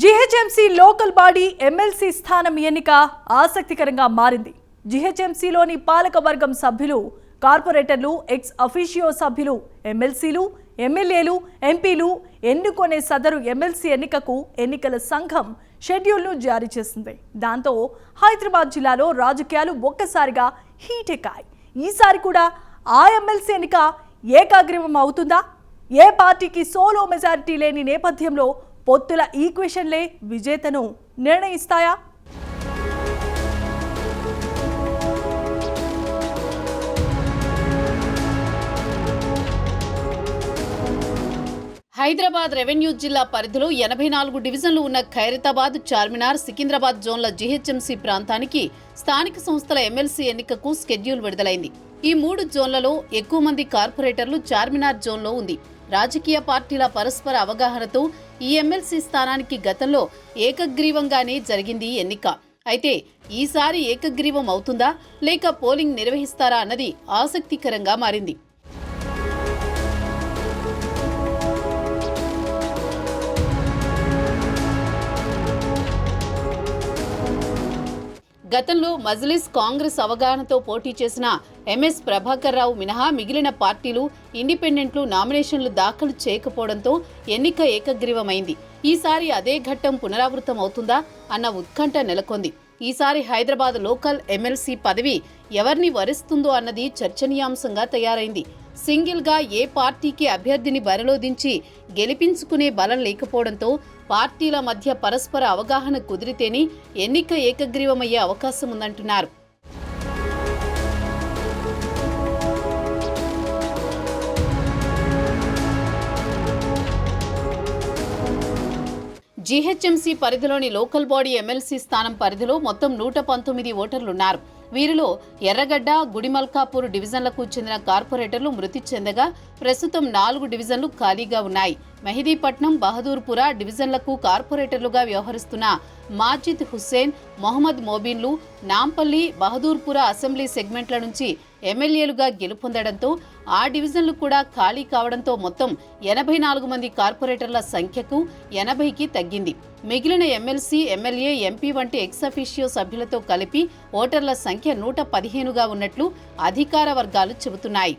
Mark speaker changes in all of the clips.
Speaker 1: GHMC local body MLC స్థానం ఎన్నిక ఆసక్తికరంగా మారింది. జీహెచ్ఎంసీలోని పాలకవర్గం సభ్యులు, కార్పొరేటర్లు, ఎక్స్ అఫీషియో సభ్యులు, ఎమ్మెల్సీలు, ఎమ్మెల్యేలు, ఎంపీలు ఎన్నుకునే సదరు ఎమ్మెల్సీ ఎన్నికకు ఎన్నికల సంఘం షెడ్యూల్ను జారీ చేసింది. దాంతో హైదరాబాద్ జిల్లాలో రాజకీయాలు ఒక్కసారిగా హీట్ ఎక్కాయి. ఈసారి కూడా ఆ ఎమ్మెల్సీ ఎన్నిక ఏకాగ్రీవం అవుతుందా? ఏ పార్టీకి సోలో మెజారిటీ లేని నేపథ్యంలో పొత్తుల ఈక్వేషన్లే విజేతను నిర్ణయిస్తాయా?
Speaker 2: హైదరాబాద్ రెవెన్యూ జిల్లా పరిధిలో 84 డివిజన్లు ఉన్న ఖైరతాబాద్, చార్మినార్, సికింద్రాబాద్ జోన్ల జీహెచ్ఎంసీ ప్రాంతానికి స్థానిక సంస్థల ఎమ్మెల్సీ ఎన్నికకు స్కెడ్యూల్ విడుదలైంది. ఈ 3 జోన్లలో ఎక్కువ మంది కార్పొరేటర్లు చార్మినార్ జోన్లో ఉంది. రాజకీయ పార్టీల పరస్పర అవగాహనతో ఈ ఎమ్మెల్సీ స్థానానికి గతంలో ఏకగ్రీవంగానే జరిగింది ఎన్నిక. అయితే ఈసారి ఏకగ్రీవం అవుతుందా లేక పోలింగ్ నిర్వహిస్తారా అన్నది ఆసక్తికరంగా మారింది. గతంలో మజ్లిస్, కాంగ్రెస్ అవగాహనతో పోటీ చేసిన ఎంఎస్ ప్రభాకర్ రావు మినహా మిగిలిన పార్టీలు, ఇండిపెండెంట్లు నామినేషన్లు దాఖలు చేయకపోవడంతో ఎన్నిక ఏకగ్రీవమైంది. ఈసారి అదే ఘట్టం పునరావృతం అవుతుందా అన్న ఉత్కంఠ నెలకొంది. ఈసారి హైదరాబాద్ లోకల్ ఎమ్మెల్సీ పదవి ఎవరిని వరిస్తుందో అన్నది చర్చనీయాంశంగా తయారైంది. సింగిల్గా ఏ పార్టీకి అభ్యర్థిని బరిలో దించి గెలిపించుకునే బలం లేకపోవడంతో పార్టీల మధ్య పరస్పర అవగాహన కుదిరితేనే ఎన్నిక ఏకగ్రీవమయ్యే అవకాశం ఉందంటున్నారు. జీహెచ్ఎంసీ పరిధిలోని లోకల్ బాడీ ఎమ్మెల్సీ స్థానం పరిధిలో మొత్తం 119 ఓటర్లున్నారు. వీరిలో ఎర్రగడ్డ, గుడిమల్కాపూర్ డివిజన్లకు చెందిన కార్పొరేటర్లు మృతి చెందగా ప్రస్తుతం 4 డివిజన్లు ఖాళీగా ఉన్నాయి. మెహదీపట్నం, బహదూర్పుర డివిజన్లకు కార్పొరేటర్లుగా వ్యవహరిస్తున్న మాజిద్ హుస్సేన్, మొహమ్మద్ మోబీన్లు నాంపల్లి, బహదూర్పుర అసెంబ్లీ సెగ్మెంట్ల నుంచి ఎమ్మెల్యేలుగా గెలుపొందడంతో ఆ డివిజన్లు కూడా ఖాళీ కావడంతో మొత్తం 84 మంది కార్పొరేటర్ల సంఖ్యకు 80కి తగ్గింది. మిగిలిన ఎమ్మెల్సీ, ఎమ్మెల్యే, ఎంపీ వంటి ఎక్స్ అఫీషియో సభ్యులతో కలిపి ఓటర్ల సంఖ్య 115గా ఉన్నట్లు అధికార వర్గాలు చెబుతున్నాయి.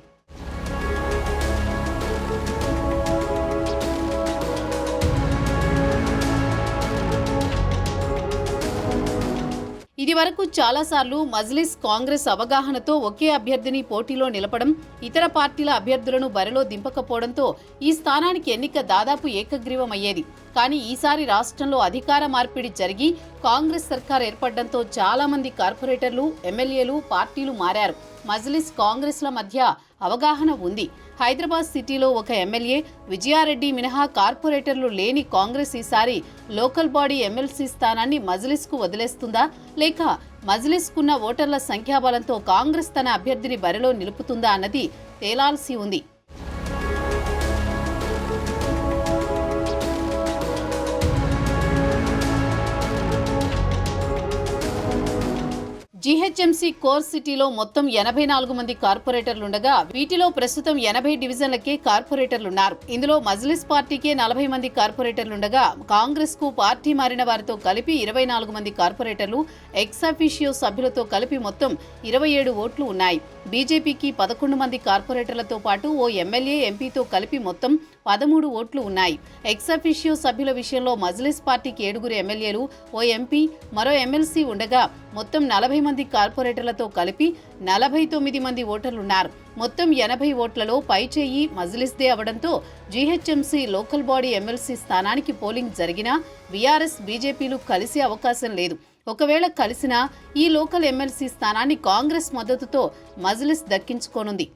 Speaker 2: ఇది వరకు చాలాసార్లు మజ్లిస్, కాంగ్రెస్ అవగాహనతో ఒకే అభ్యర్థిని పోటీలో నిలపడం, ఇతర పార్టీల అభ్యర్థులను బరిలో దింపకపోవడంతో ఈ స్థానానికి ఎన్నిక దాదాపు ఏకగ్రీవమయ్యేది. కానీ ఈసారి రాష్ట్రంలో అధికార మార్పిడి జరిగి కాంగ్రెస్ సర్కార్ ఏర్పడడంతో చాలా మంది కార్పొరేటర్లు, ఎమ్మెల్యేలు, పార్టీలు మారారు. మజ్లిస్, కాంగ్రెస్ల మధ్య అవగాహన ఉంది. హైదరాబాద్ సిటీలో ఒక ఎమ్మెల్యే, విజయారెడ్డి మినహా కార్పొరేటర్లు లేని కాంగ్రెస్ ఈసారి లోకల్ బాడీ ఎమ్మెల్సీ స్థానాన్ని మజ్లిస్కు వదిలేస్తుందా లేక మజ్లిస్కున్న ఓటర్ల సంఖ్యాబలంతో కాంగ్రెస్ తన అభ్యర్థిని బరిలో నిలుపుతుందా అన్నది తేలాల్సి ఉంది. జీహెచ్ఎంసీ కోర్ సిటీలో మొత్తం 84 మంది కార్పొరేటర్లుండగా వీటిలో ప్రస్తుతం 80 డివిజన్లకే కార్పొరేటర్లున్నారు. ఇందులో మజ్లిస్ పార్టీకే 40 మంది కార్పొరేటర్లుండగా కాంగ్రెస్ కు పార్టీ మారిన వారితో కలిపి 24 మంది కార్పొరేటర్లు, ఎక్స్ అఫీషియో సభ్యులతో కలిపి మొత్తం 27 ఓట్లు ఉన్నాయి. బీజేపీకి 11 మంది కార్పొరేటర్లతో పాటు ఓ ఎమ్మెల్యే, ఎంపీతో కలిపి మొత్తం 13 ఓట్లు ఉన్నాయి. ఎక్స్ అఫీషియో సభ్యుల విషయంలో మజ్లిస్ పార్టీకి 7 ఎమ్మెల్యేలు, ఓ ఎంపీ, మరో ఎమ్మెల్సీ ఉండగా మొత్తం 40 మంది కార్పొరేటర్లతో కలిపి 49 మంది ఓటర్లున్నారు. మొత్తం 80 ఓట్లలో పైచేయి మజ్లిస్దే అవడంతో జీహెచ్ఎంసీ లోకల్ బాడీ ఎమ్మెల్సీ స్థానానికి పోలింగ్ జరిగినా బీఆర్ఎస్, బీజేపీలు కలిసే అవకాశం లేదు. ఒకవేళ కలిసినా ఈ లోకల్ ఎమ్మెల్సీ స్థానాన్ని కాంగ్రెస్ మద్దతుతో మజ్లిస్ దక్కించుకోనుంది.